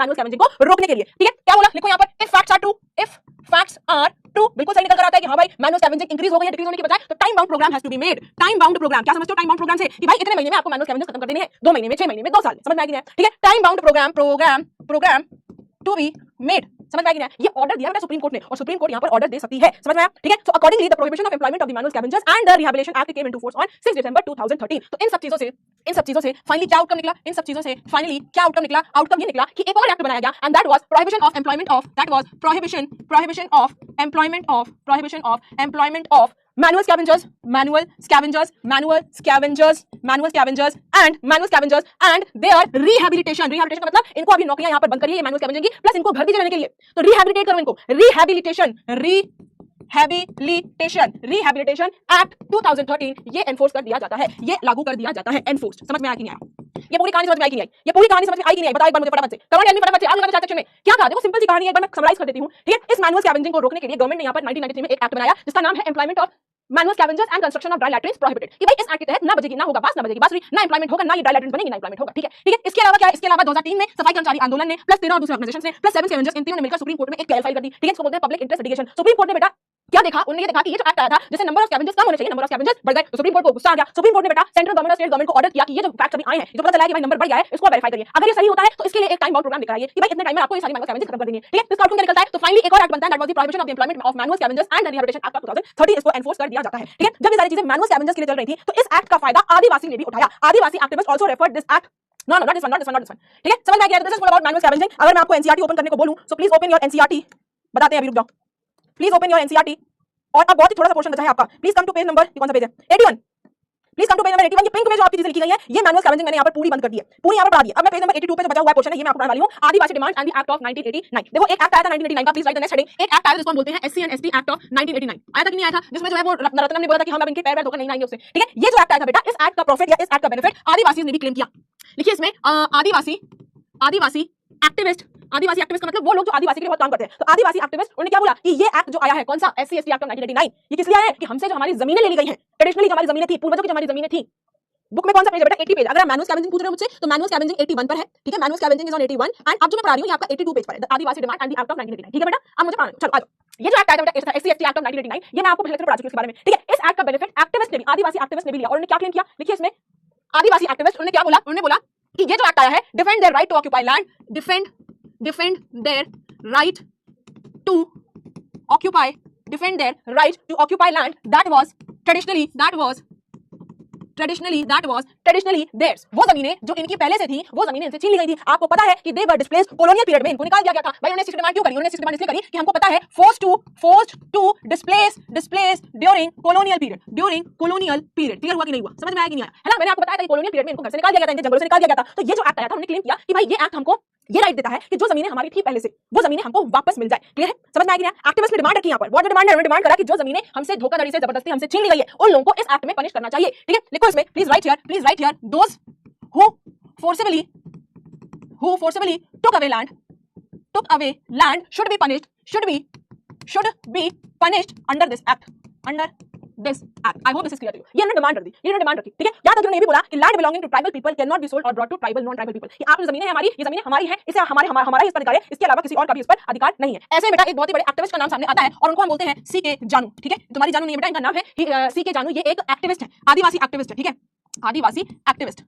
Manual scavenging को रोकने के लिए। ठीक है, क्या बोला, लिखो यहाँ पर, if facts are true, if facts are true, बिल्कुल सही निकल कर आता है कि हाँ भाई मैनुअल स्कैवेंजिंग इंक्रीज हो गई है डिक्रीज होने के बजाय, तो time bound program has to be made. Time bound program, क्या समझते हो टाइम बाउंड प्रोग्राम से, कि भाई इतने महीने में आपको मैनुअल स्कैवेंजिंग खत्म कर देनी है, 2 महीने में, 6 महीने में, 2 साल में, समझ में आ गया? ठीक है, time bound program to be made, समझ में आ गया? ये ऑर्डर दिया बेटा सुप्रीम कोर्ट ने, और सुप्रीम कोर्ट यहाँ पर ऑर्डर दे सकती है, समझ में आया? ठीक है, so accordingly the prohibition of employment of the manual scavengers and the rehabilitation act came into force on 6 दिसंबर 2013। तो इन सब चीजों से फाइनली क्या आउटकम निकला, इन सब चीजों से फाइनली क्या आउटकम निकला? आउटकम ये निकला कि एक और एक्ट बनाया गया, and that was prohibition of employment of, that was prohibition of employment of manual scavengers and their rehabilitation का मतलब इनको अभी नौकरियां यहाँ पर बंद करिए ये मैनुअल स्कैवेंजिंग की, प्लस इनको भर्ती देने के लिए, तो रिहैबिलिटेट करो इनको, रिहैबिलिटेशन एक्ट 2013 ये एनफोर्स कर दिया जाता है, ये लागू कर दिया जाता है, एनफोर्स। समझ में आया कि नहीं आया? ये पूरी कहानी समझ में आई कि नहीं आई? ये पूरी कहानी समझ में आई कि नहीं आई? बताओ एक बार मुझे फटाफट से, कमेंट करनी फटाफट से, आगे लगाना सेक्शन में क्या कहा? देखो सिंपल सी कहानी है, एक बार मैं समराइज कर देती हूँ। ठीक है, इस मैनुअल स्कैवेंजिंग को रोकने के लिए गवर्नमेंट ने यहाँ पर 1993 में एक एक्ट बनाया जिसका नाम है employment of manual scavengers and construction of dry latrines prohibited, कि भाई इस एक्ट के तहत ना बजेगी, ना होगा बास, ना बजेगी बांसुरी, ना एम्प्लॉयमेंट होगा, ना ये ड्राई लैट्रिन्स बनेगी, ना एम्प्लॉयमेंट होगा। ठीक है, इसके अलावा क्या है? इसके अलावा 2003 में सफाई कर्मचारी आंदोलन ने प्लस 13 और दूसरे ऑर्गेनाइजेशन ने प्लस 7 स्कैवेंजर्स, इन तीनों ने मिलकर सुप्रीम कोर्ट में एक क्लैरिफाई कर दी। ठीक है, इसको बोलते हैं public interest litigation. Supreme Court ने बेटा क्या देखा? उन्होंने ये देखा कि ये जो एक्ट आया था जिससे नंबर ऑफ स्कैवेंजर्स कम होने चाहिए, नंबर ऑफ स्कैवेंजर्स बढ़ गए, तो सुप्रीम कोर्ट को गुस्सा आ गया। सुप्रीम कोर्ट ने बेटा सेंट्रल गवर्नमेंट और स्टेट गवर्नमेंट को ऑर्डर किया कि ये जो फैक्ट्स अभी आए हैं, जो पता चला है कि भाई नंबर बढ़ गया है, इसको वेरीफाई करिए, अगर ये सही होता है तो इसके लिए एक टाइम बाउंड प्रोग्राम दिखाइए कि भाई इतने टाइम में आपको ये सारी मैनुअल स्कैवेंजिंग खत्म कर देनी है। ठीक है, इसका आउटकम क्या निकलता है? तो फाइनली एक और एक्ट बनता है, that was the prohibition of the employment of manual scavengers and the rehabilitation act of 2013, इसको एनफोर्स कर दिया जाता है। ठीक है, जब ये सारी चीजें मैनुअल स्कैवेंजर्स के लिए चल रही थी तो इस एक्ट का फायदा आदिवासी ने भी उठाया। Adivasi activist also referred this act, no not this one. ठीक है, समझ में आ गया? This is all about manual scavenging. अगर मैं आपको एनसीईआरटी ओपन करने को बोलूं so please open your NCERT, बताते हैं अभी, रुक जाओ, प्लीज ओपन योर एनसीईआरटी, और अब बहुत ही थोड़ा सा पोर्शन बचा है आपका, please come to page number, कौन सा पेज है? 81, please come to page number 81। ये पिंक में जो आपकी चीजें लिखी गई है ये मैनुअल स्कैवेंजिंग मैंने यहाँ पर पूरी बंद कर दी है, पूरी यहाँ पर पढ़ा दी है। अब मैं पेज नंबर 82 पे जो बचा हुआ पोर्शन है ये मैं आपको पढ़ाने वाली हूँ, Adivasi demand and the act of 1989। देखो एक एक्ट आया था 1989 का, please write the next heading. एक एक्ट आया जिसको हम बोलते हैं SC and ST act of 1989, आया था कि नहीं आया था? जिसमें जो है वो रत्नम ने बोला था कि हम अब इनके पैर धोकर नहीं आएंगे उससे। ठीक है, ये जो एक्ट आया था बेटा, इस एक्ट का प्रॉफिट या इस एक्ट का बेनिफिट आदिवासी ने भी क्लेम किया। लिखिए इसमें आदिवासी एक्टिविस्ट का मतलब वो लोग जो आदिवासी के लिए बहुत काम करते हैं। तो आदिवासी एक्टिविस्ट उन्होंने क्या बोला कि ये एक्ट जो आया है, कौन सा? एससी एसटी एक्ट ऑफ 1989, ये किस लिए आया है? कि हमसे जो हमारी जमीनें ले ली गई हैं, ट्रेडिशनली जो हमारी जमीनें थी, पूर्वजों की जो हमारी जमीनें थी। बुक में कौन सा पेज है बेटा? 80 पेज। अगर आप मैनुअल स्कैवेंजिंग पूछ रहे हो मुझसे तो मैनुअल स्कैवेंजिंग 81 पर है। ठीक है, manual scavenging is on 81 and अब जो मैं पढ़ा रही हूं ये आपका 82 पेज पर है, Adivasi demand and the act of 1989। ठीक है बेटा, अब मुझे पढ़ाना, चलो आ जाओ। ये जो एक्ट आया था बेटा एससी एसटी एक्ट ऑफ 1989, ये मैं आपको पहले से पढ़ा चुकी हूं इसके बारे में। ठीक है, इस एक्ट का बेनिफिट एक्टिविस्ट ने भी, आदिवासी एक्टिविस्ट ने भी लिया, और उन्होंने क्या क्लेम किया? लिखिए इसमें, आदिवासी एक्टिविस्ट उन्होंने क्या बोला? उन्होंने बोला कि ये जो एक्ट आया है, defend their right to occupy land, defend their right to occupy, defend their right to occupy land that was traditionally theirs. वो जमीनें जो इनकी पहले से थी, वो जमीनें इनसे छीन ली गई थी। आपको पता है कि दे वर डिस्प्लेस्ड कॉलोनियल पीरियड में, इनको निकाल दिया गया था। भाई उन्होंने सिक्स डिमांड क्यों करी? उन्होंने सिक्स डिमांड इसलिए करी कि हमको पता है forced to displace during colonial period. Clear हुआ कि नहीं हुआ? समझ में आया कि नहीं आया? है ना, मैंने आपको बताया था कि कॉलोनियल पीरियड में इनको घर से निकाल दिया गया था, इनके जंगलों से निकाल दिया गया था। तो ये जो एक्ट आया था उन्होंने क्लेम किया कि भाई ये एक्ट हमको ये राइट देता है कि जो जमीनें हमारी थी पहले से, वो जमीनें हमको वापस मिल जाए। क्लियर है? समझ में आ गया? एक्टिविस्ट ने डिमांड रखी यहाँ पर, व्हाट डिमांड है? उन्होंने डिमांड करा कि जो जमीनें हमसे धोखाधड़ी से, जबरदस्ती हमसे छीन ली गई है, उन लोगों को इस एक्ट में पनिश करना चाहिए। ठीक है, लिखो इसमें, please write here those who forcibly took away land should be punished under this act. I hope this is clear to you. ये डिमांड रखी, ठीक है। यहाँ तक उन्होंने ये भी बोला कि land belonging to tribal people cannot be sold or brought to tribal non-tribal people। ये आप जो जमीनें हमारी, ये जमीनें हमारी हैं, इसे हमारा ही इस पर अधिकार है, इसके अलावा किसी और का भी इस पर अधिकार नहीं है। ऐसे बेटा एक बहुत ही बड़े एक्टिविस्ट का नाम सामने आता है और उनको हम बोलते हैं सीके जानू। ठीक है, तुम्हारी जानू नहीं बेटा, इनका नाम है सीके जानू। ये एक एक्टिविस्ट है, आदिवासी एक्टिविस्ट है। ठीक है, आदिवासी एक्टिविस्ट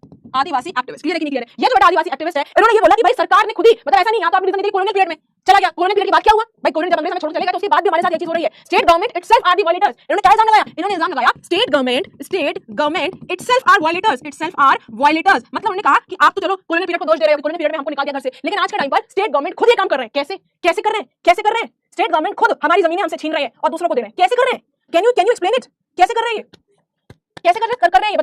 क्लियर है कि नहीं क्लियर है? ये जो बड़ा आदिवासी एक्टिविस्ट है, इन्होंने ये बोला कि भाई सरकार ने खुद ही, मतलब ऐसा नहीं, यहाँ तो आपने रीजन दी कॉलोनियल पीरियड में चला गया, कॉलोनियल पीरियड की बात क्या हुआ भाई? कॉलोनियल जब अंग्रेज हमें छोड़ चलेगा तो उसके बाद भी हमारे साथ ये चीज हो रही है। State government itself are the violators. इन्होंने क्या इल्जाम लगाया? इन्होंने इल्जाम लगाया state government itself are violators. मतलब उन्होंने कहा कि आप तो चलो कॉलोनियल पीरियड को दोष दे रहे हो, कॉलोनियल पीरियड में हमको निकाल दिया घर से, लेकिन आज के टाइम पर स्टेट गवर्नमेंट खुद ये काम कर रहे हैं। कैसे कर रहे हैं? स्टेट गवर्नमेंट खुद हमारी जमीनें हमसे छीन रहे हैं और दूसरों को दे रहे हैं। कैसे कर रहे हैं? Can you explain it? कैसे कर रहे हैं? कैसे कर रहे हैं?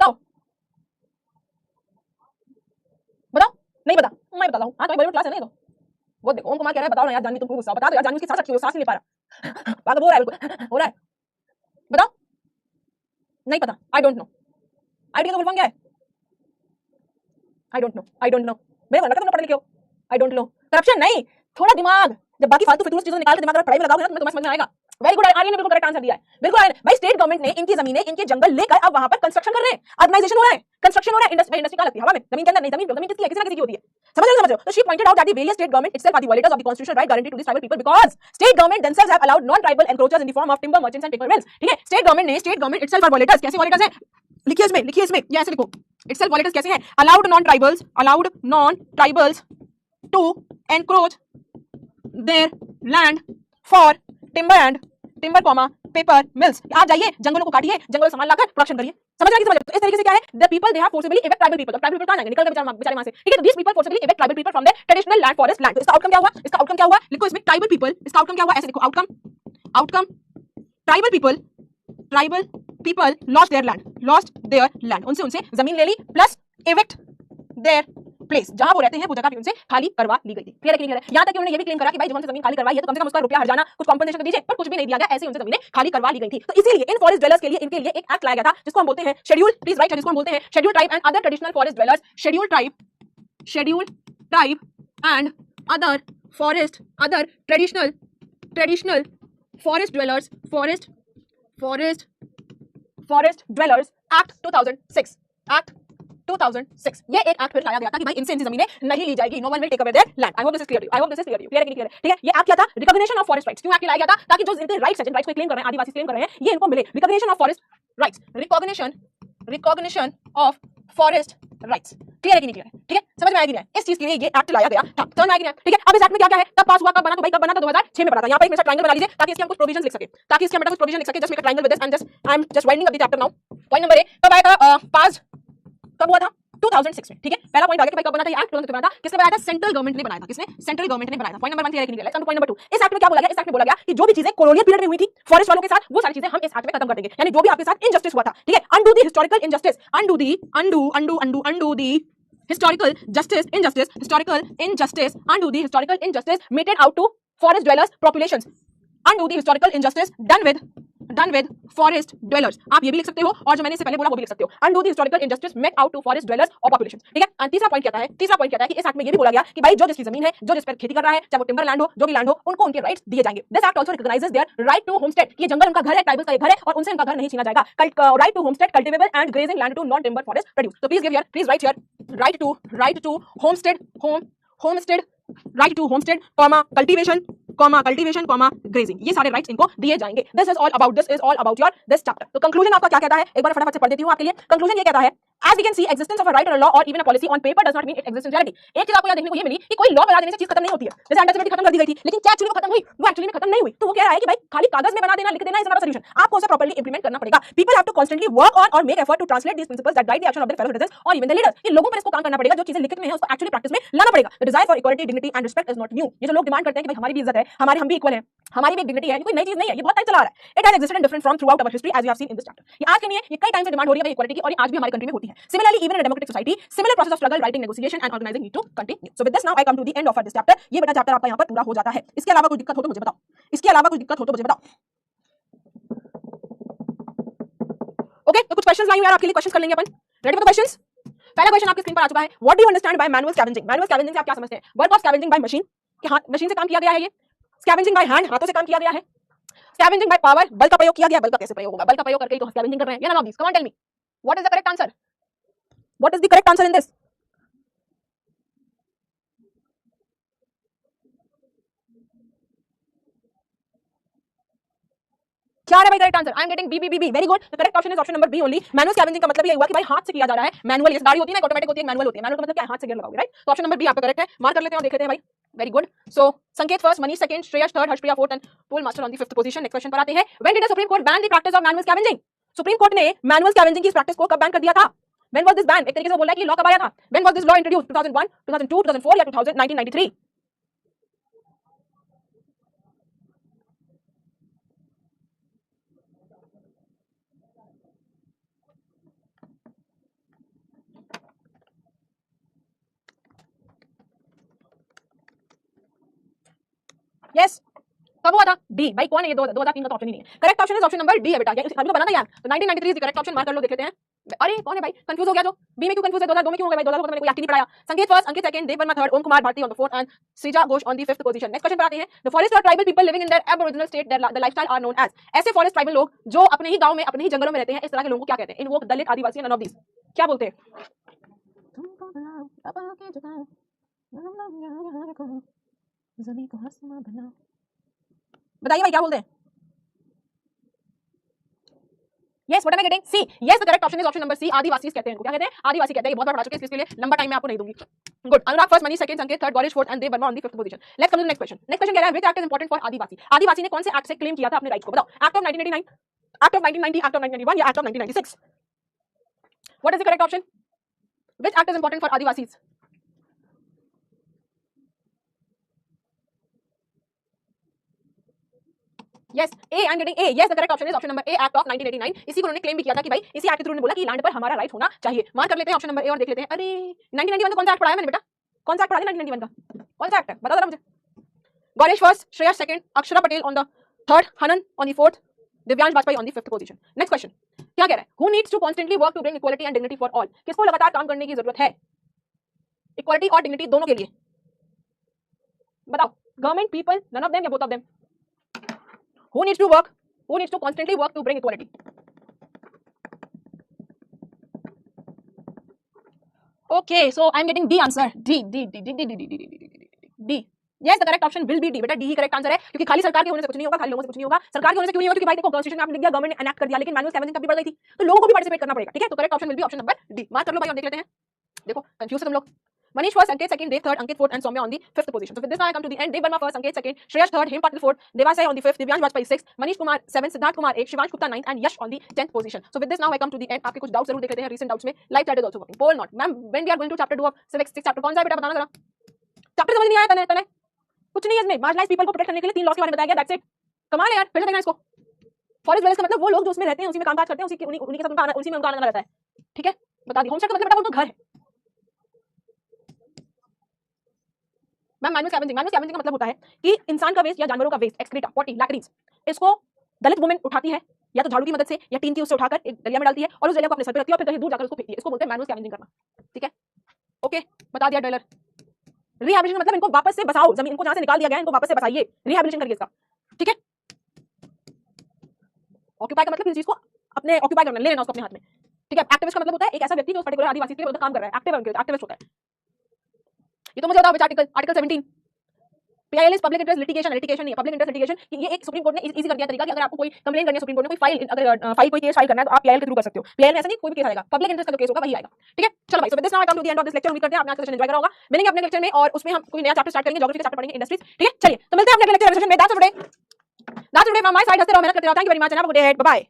बताओ, नहीं बता, मैं बताता हूँ। हाँ तो बड़ी क्लास है ना, तो वो देखो उनको कह रहा है बताओ ना यार जानवी, तुमको गुस्सा बता दो यार, जानवी उसकी सांस सांस नहीं ले पा रहा, पागल हो रहा है, बताओ। नहीं पता, आई डोंट नो। आईडी का फुल फॉर्म क्या है? I don't know. मेरे को लगा तुमने पढ़ लिखे हो। I don't know. करप्शन नहीं, थोड़ा दिमाग, जब बाकी फालतू फितूर चीजों निकाल के दिमाग में पढ़ाई में लगाओगे ना तो तुम्हें समझ में आएगा। वेरी गुड, आर्यन ने बिल्कुल करेक्ट आंसर दिया है, बिल्कुल आर्यन। भाई स्टेट गवर्नमेंट ने इनकी जमीनें, इनके जंगल लेकर अब वहां पर कंस्ट्रक्शन कर रहे हैं, अर्बनाइजेशन हो रहा है, कंस्ट्रक्शन हो रहा है। इंडस्ट्री कहां लगती है? हवा में, जमीन के अंदर नहीं। जमीन किसकी है? किसी ना किसी की होती है। समझ रहे हो? So she pointed out that the various state government itself are the violators of the constitutional right guaranteed to these tribal people because state government themselves have allowed non-tribal encroachers in the form of timber merchants and paper mills. ठीक है, state government itself are violators. कैसे violators हैं? लिखिए इसमें ये ऐसे लिखो. Itself violators कैसे हैं? allowed non-tribals to encroach their land for timber paper mills. आप जाइए, जंगलों को काटिए, जंगलों सामान लाकर प्रोडक्शन करिए. समझ रहे हैं? तो इस तरीके से क्या है? The people they have forcibly evict tribal people. Tribal people कहां जाएंगे? निकल के बेचारे वहां से. ठीक है, तो these people forcibly evict tribal people from their traditional land forest land. तो इसका आउटकम क्या हुआ? लिखो इसमें ट्राइबल पीपल. इसका आउटकम क्या हुआ? ऐसे लिखो outcome tribal people lost their land. उनसे जमीन ले ली प्लस evict their प्लेस, जहां वो रहते हैं वो जगह भी उनसे खाली करवा ली गई थी. क्लियर है कि नहीं क्लियर है? यहां तक कि उन्होंने ये भी क्लेम करा कि भाई जब हमसे जमीन खाली करवाई है तो कम से कम उसका रुपया हर्जाना कुछ कॉम्पनसेशन तो दीजिए, पर कुछ भी नहीं दिया गया. ऐसे उनसे जमीनें खाली करवा ली गई थी. तो इसीलिए इन फॉरेस्ट ड्वेलर्स के लिए इनके लिए एक एक्ट लाया गया था जिसको हम बोलते हैं शेड्यूल. प्लीज राइट, जिसको हम बोलते हैं schedule tribe and other traditional forest dwellers. Schedule tribe and other traditional forest dwellers act 2006. ये एक एक्ट फिर लाया गया था कि भाई इनसे जमीनें नहीं ली जाएगी. No one will take away their land. I hope this is clear. Clear है कि नहीं क्लियर? ठीक है, ये एक्ट क्या था? Recognition of forest rights. क्यों एक्ट लाया गया था? ताकि जो इनके राइट्स को क्लेम कर रहे हैं, आदिवासी क्लेम कर रहे हैं, ये इनको मिले. Recognition of forest rights. Recognition of forest rights. Clear है कि नहीं क्लियर है? ठीक है, समझ में आएगी नहीं? इस चीज के लिए ये एक्ट लाया गया था. समझ में आएगी नहीं? ठीक है, अब इस एक्ट में क्या है? कब पास हुआ, कब बना? तो भाई कब बना था? 2006 में बना था. यहाँ पर एक ट्रायंगल बना लीजिए ताकि इसके हम कुछ प्रोविजन लिख सके. Just make a triangle with this and I am just winding up the chapter now. Point number 1 कब आया था? पास कब हुआ था? 2006 में. ठीक है, पहला पॉइंट आ गया कि भाई कब बना था ये एक्ट? 2006 में बना था. किसने बनाया था? सेंट्रल गवर्नमेंट ने बनाया था. किसने? सेंट्रल गवर्नमेंट ने बनाया था. पॉइंट नंबर 1 क्लियर है कि नहीं? Let's come two point number 2. इस एक्ट में क्या बोला गया? इस एक्ट में बोला गया कि जो भी चीजें कॉलोनियल पीरियड में हुई थी फॉरेस्ट वालों के साथ, वो सारी चीजें हम इस एक्ट में खत्म कर देंगे. यानी जो भी आपके साथ इनजस्टिस हुआ था, ठीक है, undo the historical injustice, undo the historical injustice meted out to forest dwellers populations. Undo the historical injustice done with forest dwellers. आप ये भी लिख सकते हो और जो मैंने इससे पहले बोला वो भी लिख सकते हो. Undo the historical injustice met out to forest dwellers or populations. ठीक है, तीसरा पॉइंट क्या है? कि इस एक्ट में ये भी बोला गया कि भाई जो जिसकी जमीन है, जो जिस पर खेती कर रहा है, चाहे वो टिम्बर लैंड हो, जो भी लैंड हो, उनको उनके राइट्स दिए जाएंगे. This act also recognizes their right to homestead. ये जंगल उनका घर है, ट्राइबल्स का घर है और उनसे उनका घर नहीं छीना जाएगा. Right to homestead, cultivable and grazing land to non timber forest produce. तो please write here right to homestead, right to homestead, cultivation, grazing. ये सारे राइट्स इनको दिए जाएंगे. This is all about your this chapter. तो conclusion आपका क्या कहता है? एक बार फटाफट से पढ़ देती हूं आपके लिए. कंक्लूजन ये कहता है, as we can see existence of a right or a law or even a policy on paper does not mean it exists in reality. एक चीज आपको यहाँ देखने को ये मिली कि कोई लॉ बना देने से चीज खत्म नहीं होती है. जैसे अंडरस्टैंडिंग खत्म कर दी गई थी, लेकिन क्या एक्चुअली खत्म हुई? वो एक्चुअली में खत्म नहीं हुई. तो वो कह रहा है कि भाई खाली कागज में बना देना, लिख देना इज नॉट अ सॉल्यूशन. आपको उसे प्रॉपर्ली इंप्लीमेंट करना पड़ेगा. People have to constantly work on और make effort to translate these principles that guide the action of their fellow citizens और इवन द लीडर्स. ये लोगों पर इसको काम करना पड़ेगा. जो चीजें लिखित में है उसको एक्चुअली प्रैक्टिस में लाना पड़ेगा. The desire for equality, dignity and respect is not new. ये जो लोग डिमांड करते हैं कि भाई हमारी भी इज्जत है, हम भी इक्वल है, हमारी भी डिग्निटी है, ये कोई नई चीज नहीं है. ये बहुत टाइम चला आ रहा है. It has existed in different form throughout our history as we have seen in this chapter. ये आज के नहीं है, ये कई टाइम से डिमांड हो रही है इक्वालिटी की और ये आज भी हमारी कंट्री में होती है. Similarly even in a democratic society similar process of struggle, writing, negotiation and organising need to continue. So with this now I come to the end of this chapter. ये बेटा चैप्टर आपका यहां पर पूरा हो जाता है. इसके अलावा कोई दिक्कत हो तो मुझे बताओ. ओके, तो कुछ क्वेश्चंस लाई हूं यार आपके लिए. क्वेश्चंस कर लेंगे अपन. Ready for the questions? पहला क्वेश्चन आपकी स्क्रीन पर आ चुका है. What do you understand by manual scavenging? Manual scavenging से आप क्या समझते हैं? Work of scavenging by machine, कि हाथ मशीन से काम किया गया है. ये स्कैवेंजिंग बाय हैंड, हाथों से काम किया गया है. स्कैवेंजिंग बाय पावर, बल का प्रयोग किया गया. बल का कैसे प्रयोग होगा? बल का प्रयोग करके ही तो स्कैवेंजिंग कर रहे हैं. या not this? Come on tell me, what is the correct answer? What is the correct answer in this? क्या है भाई correct answer? I am getting B. Very good. The correct option is option number B only. Manual scavenging का मतलब ये हुआ कि भाई हाथ से किया जा रहा है. मैनुअल ये गाड़ी होती है ना, ऑटोमेटिक होती है, मैनुअल होती है. मैनुअल का मतलब क्या है? हाथ से गियर लगाओगे, राइट? तो ऑप्शन नंबर बी आपका करेक्ट है. मार्क कर लेते हैं और देख लेते हैं भाई. Very good. So Sanket first, Manish second, Shreyas third, Harshpriya fourth and pole master on the fifth position. Next question पर आते हैं. When did the Supreme Court ban the practice of manual scavenging? Supreme Court ने मैनुअल स्कैवेंजिंग की practice को कब ban कर दिया था? When was this ban? एक तरीके से बोल रहा है कि लॉ कब आया था? When was this law introduced? 2001, 2002, 2004 या 1993? यस, कब हुआ था? डी. भाई कौन है ये? 2003 का तो ऑप्शन ही नहीं है. Correct option is option number D है बेटा. सभी को बना था यार. तो 1993 is the correct option. Mark कर लो, देख लेते हैं. अरे कौन है भाई? कंफ्यूज हो गया जो. बी में क्यों कंफ्यूज है? 2002 में क्यों हो गया भाई? 2002 तो मैंने कोई एक्ट नहीं पढ़ाया. Sanket first, Ankit second, Dev Verma third, Om Kumar Bharti on the fourth and Srija Ghosh on the fifth position. Next question पर आते हैं. द फॉरेस्ट और tribal people living in their aboriginal state the lifestyle are known as. ऐसे फॉरेस्ट ट्राइबल लोग जो अपने ही गांव में, अपने ही जंगलों में रहते हैं, इस तरह के लोगों को क्या कहते हैं? Invoke, Dalit, Adivasi, none of these. क्या बोलते हैं? बताइए भाई क्या बोलते हैं? Yes, what am I getting? C. Yes, the correct option is option number C. आदिवासी कहते हैं इनको, क्या कहते हैं? आदिवासी कहते हैं। ये बहुत बार पढ़ा चुके हैं, इसके लिए लंबा टाइम मैं आपको नहीं दूंगी। Good. Anurag first, Manish second, Sanket third, Gorish fourth, and Dev Verma on the fifth position. Let's come to the next question. Next question कह रहा है which act is important for आदिवासी? आदिवासी ने कौन से एक्ट से क्लेम किया था अपने राइट्स को? बताओ। Act of 1989, Act of 1990, Act of 1991 या Act of 1996? What is the correct option? Which act is important for Adivasis? Yes, A. I'm getting A. Yes, the correct option is option number A. Act of 1989. इसी को उन्होंने claim भी किया था कि भाई इसी एक्ट के थ्रू उन्होंने बोला कि लैंड पर हमारा राइट होना चाहिए। मार्क कर लेते हैं ऑप्शन नंबर A और देख लेते हैं। अरे 1991 का कौन सा एक्ट पढ़ाया मैंने बेटा? कौन सा एक्ट पढ़ा दिया 1991 का? कौन सा एक्ट है? बता जरा मुझे। Ganesh first, Shreyas second, Akshara Patel on the third, Hanan on the fourth, Divyansh Vajpayee on the fifth position. Next question क्या कह रहा है? Who needs to constantly work to bring equality and dignity for all? किसको लगातार काम करने की जरूरत है इक्वालिटी और डिग्निटी दोनों के लिए? बताओ। Government, people, none of them या both of them? Who needs to constantly work to bring equality? Okay, so I'm getting D answer. D. Yes, the correct option will be D. बेटा D ही correct answer है, क्योंकि खाली सरकार के होने से कुछ नहीं होगा, खाली लोगों से कुछ नहीं होगा। सरकार के होने से क्यों नहीं होगा? क्योंकि भाई देखो कॉन्स्टिट्यूशन में आपने लिख दिया, गवर्नमेंट एनैक्ट कर दिया, लेकिन मैनुअल स्कैवेंजिंग तब भी बढ़ गई थी, तो लोगों को भी पार्टिसिपेट करना पड़ेगा। ठीक है, तो correct option will be option number D। Mark कर लो भाई और देख लेते हैं। देखो कंफ्यूज तुम लोग। Manish first, Sanket second, Dev third, Ankit fourth, and Soumya on the fifth position. So with this now I come to the end. Dev Verma first, Sanket second, Shreyash third, Him Patil fourth, Devasai on the fifth, Divyansh Vajpayee sixth, Manish Kumar seventh, Siddharth Kumar eighth, Shivansh Gupta ninth, and Yash on the 10th position. So with this now I come to the end. आपके कुछ doubts जरूर देख लेते हैं recent doubts में. Live chat is also working. Poll not. Ma'am, when we are going to chapter 2 of civics, 6 chapter कौन सा है बेटा बताना जरा. चैप्टर समझ नहीं आया तने कुछ नहीं है इसमें. मार्जिनलाइज्ड पीपल को प्रोटेक्ट करने के लिए 3 लॉस के बारे में बताया गया. That's it. कमाल है यार. फिर से देखना इसको. फॉरेस्ट वेल्स का मतलब वो लोग जो उसमें रहते हैं, उसी में कामकाज करते हैं, उन्हीं के साथ उनका उसी में उनका आना रहता है. ठीक है, बता दी. होमस्टे का मतलब बेटा वो तो घर है. मैम मैनुअल स्कैवेंजिंग का मतलब होता है कि इंसान का वेस्ट या जानवरों का वेस्ट, एक्सक्रीटा, पॉटी, लैक्रीज, इसको दलित वुमेन उठाती है या तो झाड़ू की मदद से या टीन की उससे उठाकर एक दरिया में डालती है और उस दरिया को अपने सर पे रखती है और फिर कहीं दूर जाकर उसको फेंकती है. इसको बोलते हैं मैनुअल स्कैवेंजिंग करना. ठीक है, ओके, बता दिया डॉलर. रिहैबिलिटेशन मतलब इनको वापस से बसाओ, जमीन को जहां से निकाल दिया गया है इनको वापस से बसाइए, रिहैबिलिटेशन करिए इसका. ठीक है, ऑक्यूपाई का मतलब किसी चीज को अपने ऑक्यूपाई करना, ले लेना उसको अपने हाथ में. ठीक है, एक्टिविस्ट का मतलब होता है एक ऐसा व्यक्ति जो उस पर्टिकुलर आदिवासी के लिए काम कर रहा है. एक्टिव एक्टिविस्ट होता है. ये तो मुझे बताओ article 17 PIL is public interest litigation. Litigation नहीं है, पब्लिक इंटरेस्ट लिटिगेशन. ये एक सुप्रीम कोर्ट ने इजी कर दिया तरीका कि अगर आपको कोई कंप्लेंट करनी है सुप्रीम कोर्ट में, कोई फाइल अगर कोई केस फाइल करना है तो आप PIL के थ्रू कर सकते हो. PIL में ऐसा नहीं, कोई भी केस आएगा, पब्लिक इंटरेस्ट का जो केस होगा वही आएगा. ठीक है, चलो भाई. So with this now I come to the end of this lecture. उम्मीद करते हैं आपने आज का सेशन एंजॉय करा होगा. मिलेंगे अपने लेक्चर में और उसमें हम कोई नया चैप्टर स्टार्ट करेंगे, ज्योग्राफी का चैप्टर पढ़ेंगे, इंडस्ट्रीज. ठीक है, चलिए तो मिलते हैं अपने लेक्चर सेशन में. That's it from my side. हंसते रहो, मेहनत करते रहो. Thank you very much and have a good day ahead. Bye bye.